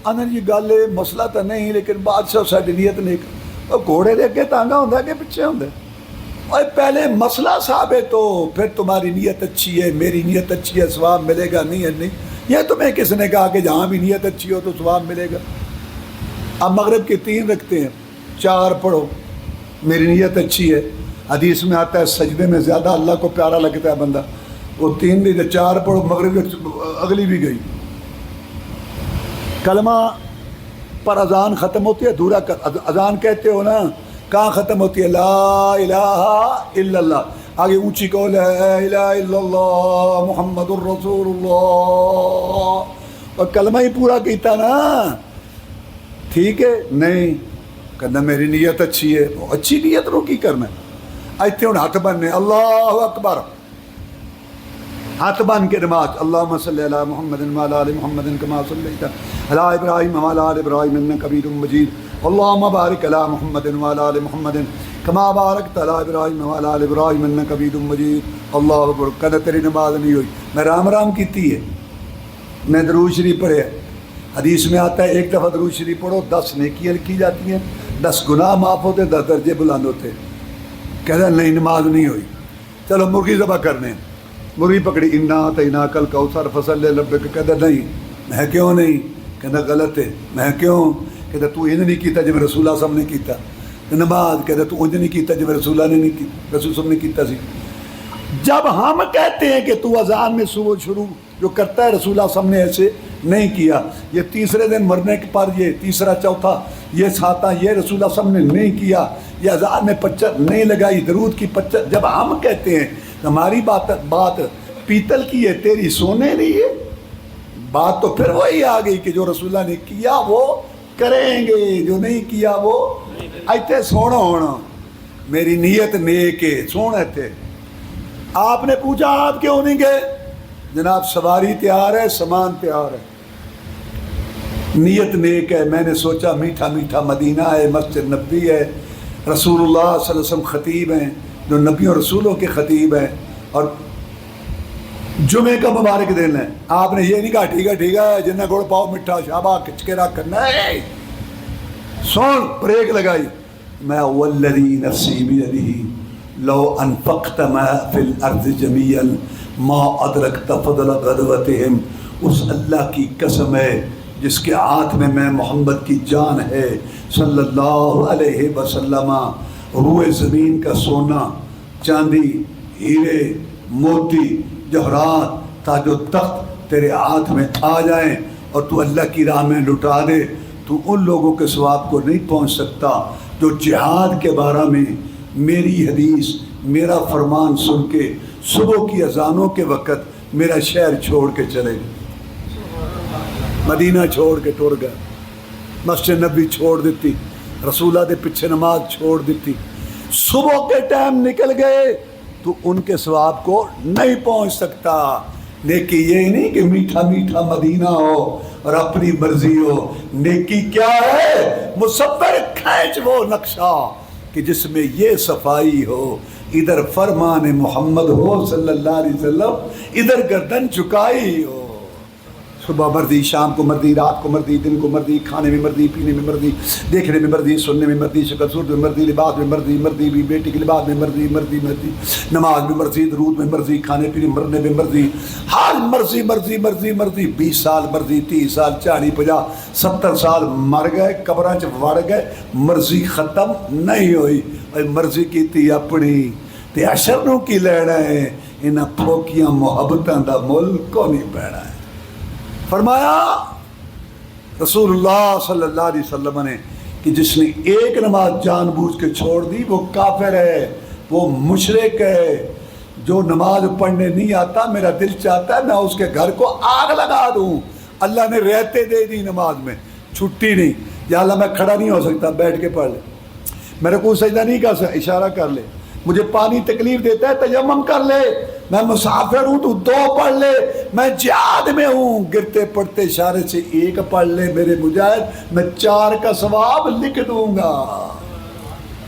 انہوں یہ گل مسئلہ تو نہیں لیکن بادشاہ ساری نیت نیک، اور گھوڑے دے کے تانگا ہوتا ہے کہ پیچھے ہوتا ہے؟ اور پہلے مسئلہ ثابت ہو پھر تمہاری نیت اچھی ہے، میری نیت اچھی ہے، ثواب ملے گا، نہیں ہے نہیں۔ یہ تمہیں کس نے کہا کہ جہاں بھی نیت اچھی ہو تو ثواب ملے گا؟ اب مغرب کے 3 رکھتے ہیں، 4 پڑھو، میری نیت اچھی ہے، حدیث میں آتا ہے سجدے میں زیادہ اللہ کو پیارا لگتا ہے بندہ، وہ 3 بھی 4 پڑھو، مغرب اگلی بھی گئی۔ کلمہ پر اذان ختم ہوتی ہے، ادھورا اذان کہتے ہو نا، کہاں ختم ہوتی ہے؟ لا الہ الا اللہ، آگے اونچی قول ہے لا الہ الا اللہ محمد الرسول اللہ، اور کلمہ ہی پورا کیتا نا، ٹھیک ہے نہیں کہنا میری نیت اچھی ہے، اچھی نیت رو کی کرنا ایتھے ہوں ہاتھ بننے اللہ اکبر، ہاتھ بن کے نماز اللہم صلی علی محمد وعلی آل محمد کما صلیت علی ابراہیم وعلی آل ابراہیم انک حمید مجید اللہم بارک علی محمد وعلی آل محمد کما بارکت علی ابراہیم وعلی آل ابراہیم انک حمید مجید اللہ اکبر۔ کہنا تیری نماز نہیں ہوئی، میں رام رام کیتی ہے، میں درود شریف پڑھے، حدیث میں آتا ہے ایک دفعہ درود شریف پڑھو 10 نیکیاں لکھی جاتی ہیں، 10 گناہ معاف ہوتے، 10 درجے بلند ہوتے۔ کہتا نہیں نماز نہیں ہوئی، چلو مرغی ذبح کرنے، مرغی پکڑی، انا اعطیناک کل کوثر فصلی لربک، کہتا نہیں، میں کیوں نہیں، کہتا غلط ہے، میں کیوں، کہتا تو انج نہیں کیتا جب رسول اللہ صلی اللہ علیہ وسلم نے کیتا، نماز کہتا تو انج نہیں کیتا جب رسول اللہ نے نہیں کی، رسول صلی اللہ علیہ وسلم نے کیتا سی۔ جب ہم کہتے ہیں کہ تو اذان میں صبح شروع جو کرتا ہے رسول اللہ صلی اللہ علیہ وسلم نے ایسے نہیں کیا، یہ تیسرے دن مرنے کے پر یہ تیسرا چوتھا یہ ساتھا یہ رسول اللہ صلی اللہ علیہ وسلم نے نہیں کیا، یہ اذان میں پچر نہیں لگائی، درود کی پچر، جب ہم کہتے ہیں ہماری بات پیتل کی ہے تیری سونے نہیں ہے، بات تو پھر وہی آ گئی کہ جو رسول اللہ نے کیا وہ کریں گے، جو نہیں کیا وہ ایتے سونا ہونا، میری نیت نیک ہے سونے تھے۔ آپ نے پوچھا آپ کیوں نہیں گئے؟ جناب سواری تیار ہے، سامان تیار ہے، نیت نیک ہے، میں نے سوچا میٹھا میٹھا مدینہ ہے، مسجد نبوی ہے، رسول اللہ صلی اللہ علیہ وسلم خطیب ہیں جو نبیوں رسولوں کے خطیب ہیں، اور جمعے کا مبارک دن ہے۔ آپ نے یہ نہیں کہا ٹھیک ہے جنہیں گڑ پاؤ میٹھا شابہ کھچ کے رکھ کرنا ہے، سون بریک لگائی، میں والذی نفسی بیدہ لو انفقت ما فی الارض جمیعا ما ادرکت فضل غدوتہم، اس اللہ کی قسم ہے جس کے ہاتھ میں محمد کی جان ہے صلی اللہ علیہ وسلم، روئے زمین کا سونا چاندی ہیرے موتی جوہرات تاج و تخت تیرے ہاتھ میں آ جائیں اور تو اللہ کی راہ میں لٹا دے، تو ان لوگوں کے ثواب کو نہیں پہنچ سکتا جو جہاد کے بارے میں میری حدیث میرا فرمان سن کے صبح کی اذانوں کے وقت میرا شہر چھوڑ کے چلے گئے، مدینہ چھوڑ کے ٹر گئے، مسجد نبی چھوڑ دیتی، رسول اللہ دے پیچھے نماز چھوڑ دیتی، صبح کے ٹائم نکل گئے تو ان کے ثواب کو نہیں پہنچ سکتا۔ نیکی یہ نہیں کہ میٹھا میٹھا مدینہ ہو اور اپنی مرضی ہو، نیکی کیا ہے؟ مصور کھینچ وہ نقشہ کہ جس میں یہ صفائی ہو، ادھر فرمان محمد ہو صلی اللہ علیہ وسلم، ادھر گردن جھکائی ہو، صبح مرضی، شام کو مرضی، رات کو مرضی، دن کو مرضی، کھانے میں مرضی، پینے میں مرضی، دیکھنے میں مرضی، سننے میں مرضی، شکل صورت میں مرضی، لباس میں مرضی، مرضی بھی بیٹی کے لباس میں مرضی، مرضی مرضی، نماز میں مرضی، درود میں مرضی، کھانے پینے مرنے میں مرضی، ہر مرضی مرضی مرضی مرضی، 20 سال مرضی، 30 سال، 40 50 70 سال مر گئے، قبراں چ وڑ گئے، مرضی ختم نہیں ہوئی، مرضی کی تھی اپنی تے اشر نو کی لینا ہے، انہاں پھوکیاں محبتاں دا مل کو نہیں پینا ہے۔ فرمایا رسول اللہ صلی اللہ علیہ وسلم نے کہ جس نے ایک نماز جان بوجھ کے چھوڑ دی وہ کافر ہے، وہ مشرک ہے۔ جو نماز پڑھنے نہیں آتا میرا دل چاہتا ہے میں اس کے گھر کو آگ لگا دوں۔ اللہ نے رہتے دے دی نماز میں، چھٹی نہیں، یا اللہ میں کھڑا نہیں ہو سکتا بیٹھ کے پڑھ لے، میرے کو سجدہ نہیں کر سکتا اشارہ کر لے، مجھے پانی تکلیف دیتا ہے تیمم کر لے، میں مسافر ہوں تو 2 پڑھ لے، میں جہاد میں ہوں گرتے پڑتے اشارے سے 1 پڑھ لے میرے مجاہد، میں 4 کا ثواب لکھ دوں گا۔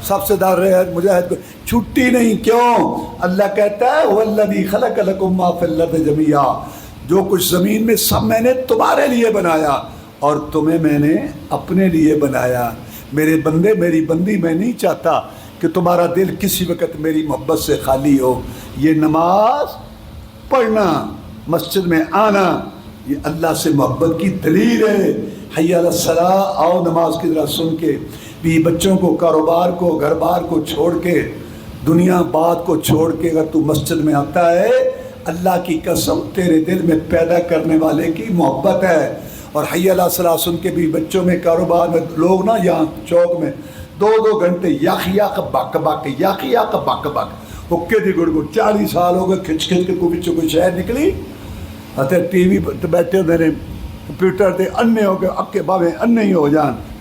سب سے دار رہے مجاہد کو چھٹی نہیں، کیوں؟ اللہ کہتا ہے وَالَّذِي خَلَقَ لَكُم مَّا فِي الْأَرْضِ جَمِيعًا، جو کچھ زمین میں سب میں نے تمہارے لیے بنایا اور تمہیں میں نے اپنے لیے بنایا۔ میرے بندے میری بندی، میں نہیں چاہتا کہ تمہارا دل کسی وقت میری محبت سے خالی ہو۔ یہ نماز پڑھنا، مسجد میں آنا، یہ اللہ سے محبت کی دلیل ہے۔ حی علی الصلاۃ، آؤ نماز کی طرح سن کے بھی بچوں کو، کاروبار کو، گھر بار کو چھوڑ کے، دنیا بات کو چھوڑ کے اگر تو مسجد میں آتا ہے، اللہ کی قسم تیرے دل میں پیدا کرنے والے کی محبت ہے۔ اور حی علی الصلاۃ سن کے بھی بچوں میں، کاروبار میں، لوگ نا یہاں چوک میں 2 گھنٹے یخ یخ بک بک، یخ یخ بک بک، اوکے دی گڑ گڑ، 40 سال ہو گئے، کھچ کھچ کے کوئی بچوں کوئی شہر نکلی، ٹی وی پہ بیٹھے ہوتے ہیں ਕੰਪਿਊਟਰ ਤੇ ਅੰਨੇ ਹੋ ਕੇ ਅੱਕੇ ਬਾਵੇਂ ਅੰਨੇ ਹੀ ਹੋ ਜਾਣ,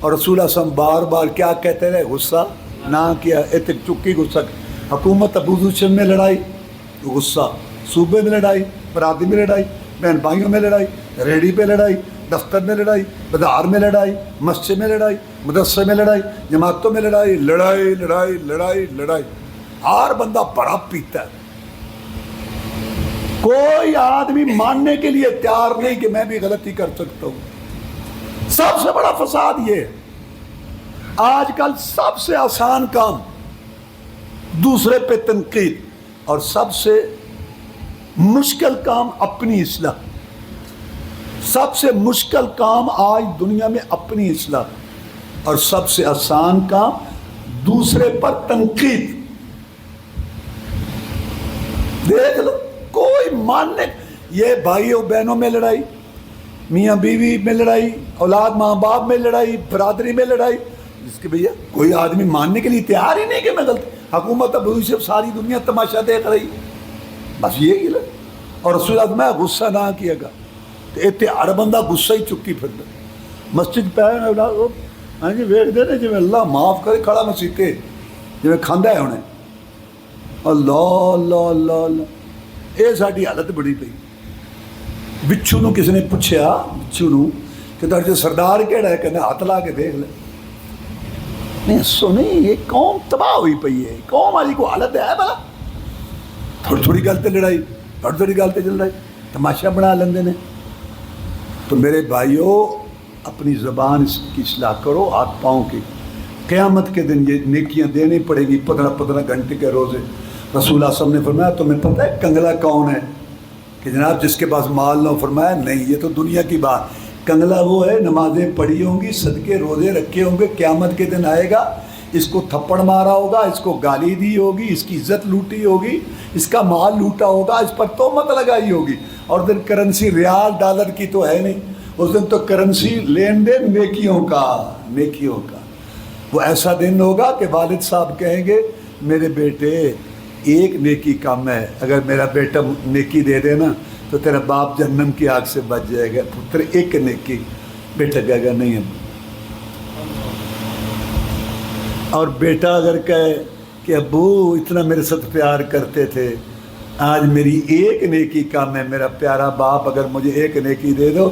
اور رسول اللہ صلی اللہ علیہ وسلم بار بار کیا کہتے رہے؟ غصہ نہ کیا، چکی غصہ. حکومت اپوزیشن میں لڑائی غصہ، صوبے میں لڑائی، برادری میں لڑائی، بہن بھائیوں میں لڑائی، ریڑھی پہ لڑائی، دفتر میں لڑائی، بازار میں لڑائی، مسجد میں لڑائی، مدرسے میں لڑائی، جماعتوں میں لڑائی، لڑائی لڑائی لڑائی لڑائی. ہر بندہ بڑا پیتا ہے. کوئی آدمی ماننے کے لیے تیار نہیں کہ میں بھی غلطی کر سکتا ہوں. سب سے بڑا فساد یہ ہے. آج کل سب سے آسان کام دوسرے پہ تنقید، اور سب سے مشکل کام اپنی اصلاح. سب سے مشکل کام آج دنیا میں اپنی اصلاح، اور سب سے آسان کام دوسرے پر تنقید. دیکھ لو، کوئی ماننے، یہ بھائیوں بہنوں میں لڑائی، میاں بیوی میں لڑائی، اولاد ماں باپ میں لڑائی، برادری میں لڑائی، جس کے بھیا کوئی آدمی ماننے کے لیے تیار ہی نہیں کہ میں غلط. حکومت اب ساری دنیا تماشا دیکھ رہی، بس یہ گلا. اور رسول اللہ میں غصہ نہ کیا گا تو ہر بندہ غصہ ہی چکی پھر مسجد پہ ہاں جی ویٹ دے جی اللہ معاف کرے کھڑا مسیتے جی کھانا ہے انہیں. اللہ اللہ اللہ اللہ. یہ ساری حالت بڑی پی. بچھو نو کسی نے پوچھا بچھو نو کہ تر سردار کہڑا ہے، کہنا ہاتھ لا کے دیکھ لے. نہیں سنی یہ قوم تباہ ہوئی پئی ہے. قوم والی کو حالت ہے بھلا. تھوڑی تھوڑی گل تے لڑائی، تھوڑی تھوڑی گل تے چل رہی، تماشا بنا لیندے نے. تو میرے بھائیوں اپنی زبان کی اصلاح کرو، ہاتھ پاؤں کی. قیامت کے دن یہ نیکیاں دینی پڑے گی 15 گھنٹے کے روزے. رسول اللہ صلی اللہ علیہ وسلم نے فرمایا تمہیں پتہ ہے کنگلا کون ہے؟ کہ جناب جس کے پاس مال نہ ہو. فرمایا نہیں، یہ تو دنیا کی بات. کنگلا وہ ہے نمازیں پڑھی ہوں گی، صدقے روزے رکھے ہوں گے، قیامت کے دن آئے گا، اس کو تھپڑ مارا ہوگا، اس کو گالی دی ہوگی، اس کی عزت لوٹی ہوگی، اس کا مال لوٹا ہوگا، اس پر تہمت لگائی ہوگی. اور دن کرنسی ریال ڈالر کی تو ہے نہیں، اس دن تو کرنسی لین دین نیکیوں کا. نیکیوں کا وہ ایسا دن ہوگا کہ والد صاحب کہیں گے میرے بیٹے ایک نیکی کم ہے، اگر میرا بیٹا نیکی دے دے نا تو تیرا باپ جہنم کی آگ سے بچ جائے گا. پتر ایک نیکی. بیٹا کہے گا نہیں ہے. اور بیٹا اگر کہے کہ ابو اتنا میرے ساتھ پیار کرتے تھے، آج میری ایک نیکی کم ہے، میرا پیارا باپ اگر مجھے ایک نیکی دے دو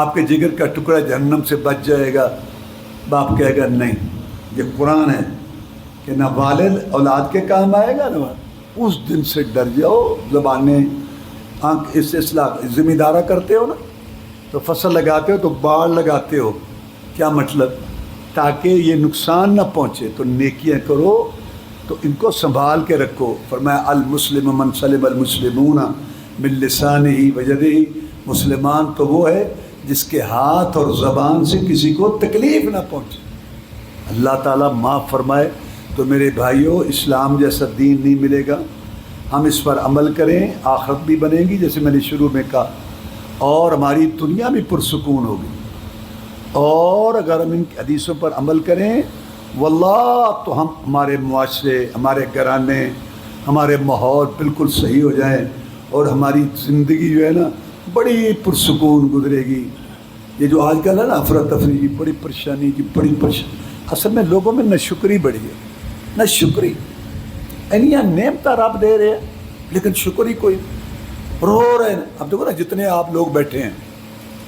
آپ کے جگر کا ٹکڑا جہنم سے بچ جائے گا. باپ کہے گا نہیں. یہ قرآن ہے کہ نہ والد اولاد کے کام آئے گا نہ. اس دن سے ڈر جاؤ. زبانیں آنکھ اس اصلاح ذمہ دارہ کرتے ہو نا، تو فصل لگاتے ہو تو باڑ لگاتے ہو. کیا مطلب؟ تاکہ یہ نقصان نہ پہنچے. تو نیکیاں کرو تو ان کو سنبھال کے رکھو. فرمایا المسلم من سلم المسلمون من لسانہ ویدہ. مسلمان تو وہ ہے جس کے ہاتھ اور زبان سے کسی کو تکلیف نہ پہنچے. اللہ تعالیٰ معاف فرمائے. تو میرے بھائیوں اسلام جیسا دین نہیں ملے گا. ہم اس پر عمل کریں، آخرت بھی بنے گی جیسے میں نے شروع میں کہا، اور ہماری دنیا بھی پرسکون ہوگی. اور اگر ہم ان حدیثوں پر عمل کریں واللہ تو ہمارے معاشرے، ہمارے گھرانے، ہمارے ماحول بالکل صحیح ہو جائیں، اور ہماری زندگی جو ہے نا بڑی پرسکون گزرے گی. یہ جو آج کل ہے نا افراتفری کی بڑی پریشانی کی بڑی پریشانی، اصل میں لوگوں میں ناشکری بڑھی ہے. ناشکری اینیاں نعمتیں رب دے رہے ہیں لیکن شکر ہی کوئی. رو رہے ہیں. اب دیکھو نا جتنے آپ لوگ بیٹھے ہیں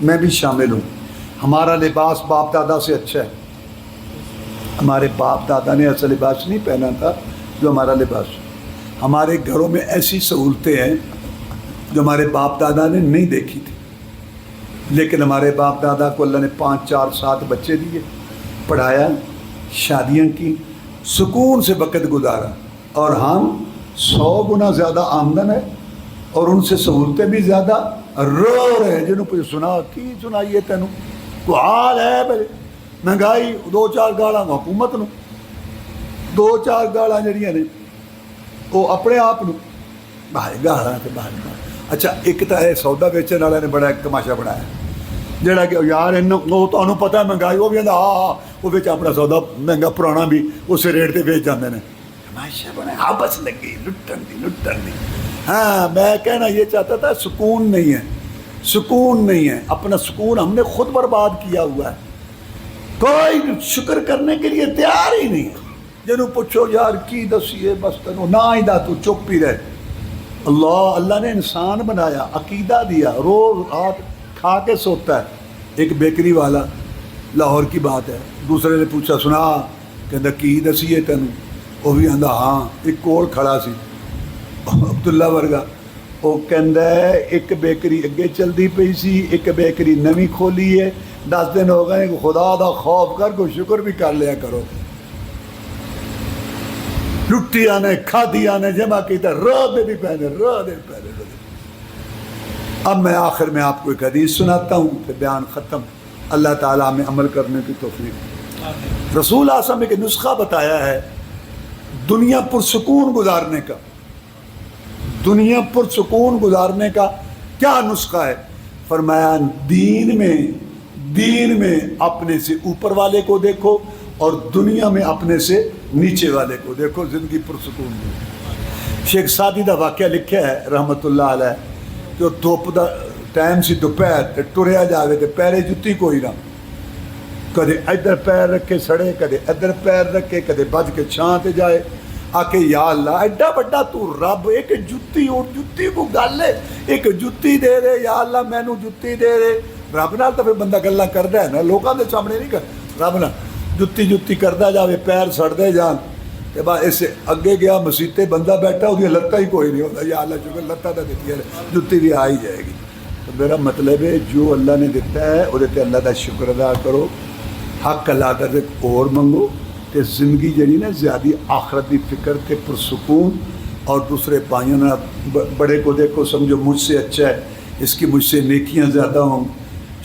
میں بھی شامل ہوں. ہمارا لباس باپ دادا سے اچھا ہے. ہمارے باپ دادا نے ایسا لباس نہیں پہنا تھا جو ہمارا لباس. ہمارے گھروں میں ایسی سہولتیں ہیں جو ہمارے باپ دادا نے نہیں دیکھی تھی. لیکن ہمارے باپ دادا کو اللہ نے 5 4 7 بچے دیے، پڑھایا، شادیاں کی، سکون سے وقت گزارا. اور ہم 100 گنا زیادہ آمدن ہے اور ان سے سہولتیں بھی زیادہ. رو رہے ہیں جنہوں پہ سنا کی سنائیے تینوں کو حال ہے بھائی. مہنگائی 2 4 گالاں حکومت نو، 2 4 گالاں جڑیاں نے وہ اپنے آپ نو باہر گالاں تے باہر. اچھا ایک تو ہے سودا بیچن والے نے بڑا ایک تماشا بنایا جڑا کہ یار وہ تمہیں پتہ ہے مہنگائی، وہ بھی کہتا ہاں وہ بیچ اپنا سودا مہنگا پرانا بھی اسی ریٹ تے بیچ جاندے نے. تماشا بنایا آپس لگی لٹن دی. ہاں میں کہنا یہ چاہتا تھا سکون نہیں ہے، سکون نہیں ہے. اپنا سکون ہم نے خود برباد کیا ہوا ہے. کوئی شکر کرنے کے لیے تیار ہی نہیں. جنہوں پوچھو یار کی دسیے بس تنوں نہ ہی دا تو چپ ہی رہے. اللہ نے انسان بنایا, عقیدہ دیا, روز رات کھا کے سوتا ہے. ایک بیکری والا, لاہور کی بات ہے, دوسرے نے پوچھا سنا کہندا کی دسیے تینوں, وہ بھی آندا ہاں. ایک کول کھڑا سی عبداللہ ورگا, وہ کہندا ہے ایک بیکری اگے چلتی پئی سی, ایک بیکری نویں کھولی ہے, 10 دن ہو گئے, خدا دا خوف کر کو شکر بھی کر لیا کرو. لٹیاں نے کھادیاں نے جمع کیتا, راہ دے بھی پہنے, راہ دے بھی پہنے. اب میں آخر میں آپ کو ایک حدیث سناتا ہوں, پھر بیان ختم. اللہ تعالیٰ ہمیں عمل کرنے کی توفیق. رسول اعظم نے ایک نسخہ بتایا ہے دنیا پرسکون گزارنے کا. دنیا پرسکون گزارنے کا کیا نسخہ ہے؟ فرمایا دین میں اپنے سے اوپر والے کو دیکھو اور دنیا میں اپنے سے نیچے والے کو دیکھو, زندگی پرسکون ہو. شیخ سعدی دا واقعہ لکھا ہے رحمت اللہ علیہ کہ دھوپ دا ٹائم سی دوپہر تے ٹریا جاوے تے پیرے جتی کوئی نہ, کدے ادھر پیر رکھے سڑے, کدے ادھر پیر رکھے, کدے بج کے چھاں تے جائے. آکے یا اللہ ایڈا بڑا تو رب, ایک جتی اور جتی کو گل ہے, ایک جتی دے دے یا اللہ مینوں جتی دے دے. رب نال تو پھر بندہ گلاں کردا ہے نا, لوکاں دے سامنے نہیں کر. رب نال جتی کردا جاوے, پیر سڑدے جان تے بعد اس اگے گیا مسیت تے بندہ بیٹھا, وہ لتاں ہی کوئی نہیں ہوتا, یا اللہ شکر لتاں تے دتی ہے, جتی بھی آ ہی جائے گی. تو میرا مطلب ہے جو اللہ نے دیتا ہے وہ تے اللہ دا شکر ادا کرو, حق اللہ دا اور منگو, تے زندگی جڑی نا زیادہ آخرت دی فکر تے پرسکون. اور دوسرے بھائیوں نا بڑے کو دیکھو سمجھو مجھ سے اچھا ہے, اس کی مجھ سے نیکیاں زیادہ ہوں.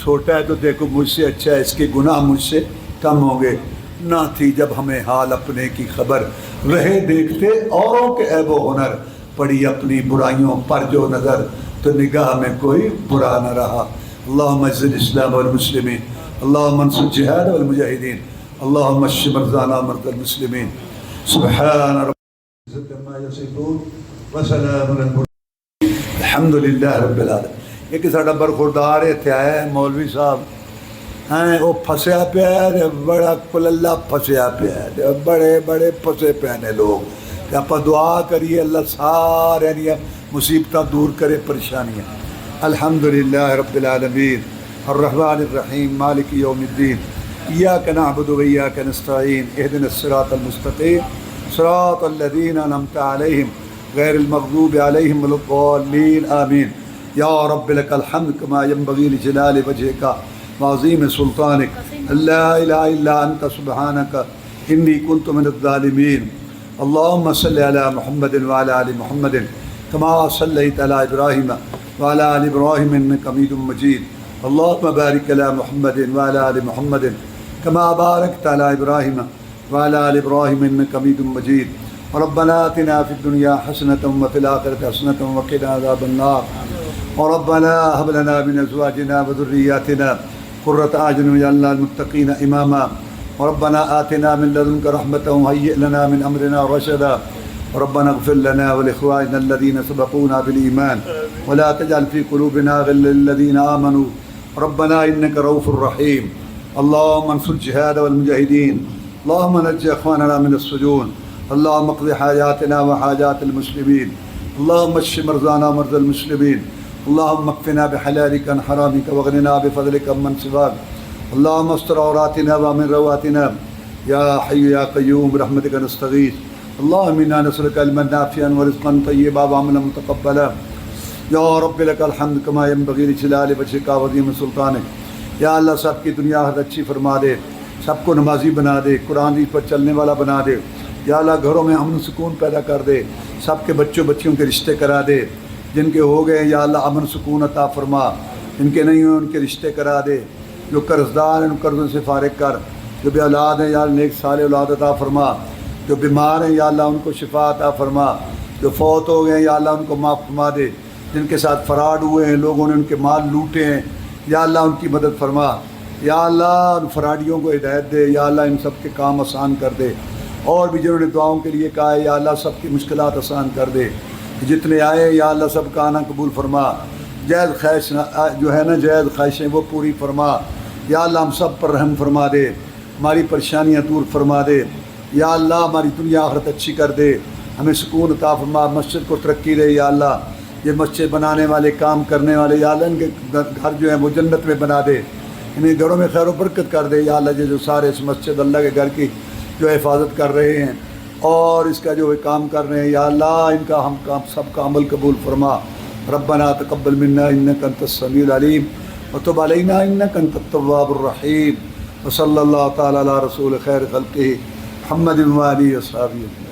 چھوٹا ہے تو دیکھو مجھ سے اچھا ہے, اس کے گناہ مجھ سے کم ہوں گے. نہ تھی جب ہمیں حال اپنے کی خبر, رہے دیکھتے اوروں کے عیب و ہنر, پڑی اپنی برائیوں پر جو نظر, تو نگاہ میں کوئی برا نہ رہا. اللہم اعز الاسلام والمسلمین, اللہم انصر الجہاد والمجاہدین, اللہم اشف مرضانا مرضى المسلمین. سبحان ربک عما یصفون وسلام علی المرسلین الحمدللہ رب العالمین. ایک ساڈا برخوردار اتنے آیا ہے مولوی صاحب, ہیں وہ پھسیا پیا ہے, بڑا کللہ پھسیا پیا ہے, بڑے بڑے پھسے پے نے لوگ. کہ آپ دعا کریے اللہ سارے دیا مصیبتیں دور کرے, پریشانیاں. الحمدللہ رب العالمین الرحمن الرحیم مالک یوم الدین ایاک نعبد و ایاک نستعین اہدنا الصراط المستقیم صراط الذین انعمت علیہم غیر المغضوب علیہم ولا الضالین آمین. یا رب لک الحمد کما ینبغی لجلال وجہک وعظیم سلطانک, لا الہ الا انت سبحانک انی کنت من الظالمین. اللہم صلی علی محمد وعلی آل محمد کما صلیت علی ابراہیم وعلی آل ابراہیم انک حمید مجید. اللہم بارک علی محمد وعلی آل محمد کما بارکت علی ابراہیم وعلی آل ابراہیم انک حمید مجید. ربنا آتنا فی الدنیا حسنۃ وفی الآخرۃ حسنۃ وقنا عذاب النار. ربنا هب لنا من ازواجنا وذرياتنا قرة اعین واجعلنا للمتقین اماما. ربنا آتنا من لدنك رحمة وهيئ لنا من امرنا رشدا. ربنا اغفر لنا ولاخواننا الذين سبقونا بالإيمان ولا تجعل في قلوبنا غلا للذين آمنوا ربنا انك رؤوف رحيم. اللهم انصر الجهاد والمجاهدين, اللهم نجِ اخواننا من السجون, اللهم اقض حاجاتنا وحاجات المسلمين, اللهم اشف مرضانا ومرضى المسلمين, اللهم اكفنا بحلالك عن حرامك واغننا بفضلك عمن سواك, اللهم استر عوراتنا وامن رواتنا يا حي يا قيوم برحمتك نستغيث. اللهم انا نسألك علما نافعا ورزقا طيبا وعملا متقبلا. یا رب لك الحمد كما ينبغي لجلال وجهك وعظيم سلطانك. یا اللہ سب کی دنیا اچھی فرما دے, سب کو نمازی بنا دے, قرآن پر چلنے والا بنا دے. یا اللہ گھروں میں امن سکون پیدا کر دے, سب کے بچوں کے رشتے کرا دے, جن کے ہو گئے یا اللہ امن سکون عطا فرما, جن کے نہیں ہوئے ان کے رشتے کرا دے, جو قرض دار ہیں ان قرضوں سے فارغ کر, جو بے اولاد ہیں یا اللہ نیک صالح اولاد عطا فرما, جو بیمار ہیں یا اللہ ان کو شفا عطا فرما, جو فوت ہو گئے ہیں یا اللہ ان کو معاف فرما دے, جن کے ساتھ فراڈ ہوئے ہیں لوگوں نے ان کے مال لوٹے ہیں یا اللہ ان کی مدد فرما. یا اللہ ان فراڈیوں کو ہدایت دے, یا اللہ ان سب کے کام آسان کر دے. اور بھی جنہوں نے دعاؤں کے لیے کہا ہے یا اللہ سب کی مشکلات آسان کر دے. جتنے آئے یا اللہ سب کا آنا قبول فرما, جائز خواہش جو ہے نا جائز خواہشیں وہ پوری فرما. یا اللہ ہم سب پر رحم فرما دے. ہماری پریشانیاں دور فرما دے یا اللہ، ہماری دنیا آخرت اچھی کر دے، ہمیں سکون عطا فرما، مسجد کو ترقی دے یا اللہ، یہ مسجد بنانے والے، کام کرنے والے یا اللہ، ان کے گھر جو ہیں وہ جنت میں بنا دے، انہیں گھروں میں خیر و برکت کر دے یا اللہ، جو سارے اس مسجد اللہ کے گھر کی جو حفاظت کر رہے ہیں اور اس کا جو کام کر رہے ہیں یا اللہ، ان کا ہم سب کا عمل قبول فرما۔ ربنا تقبل منا انک انت السمیع العلیم وتب علینا انک انت التواب الرحیم، وصلی اللہ تعالی علی رسول خیر خلقہ محمد و آلہ و صحبہ۔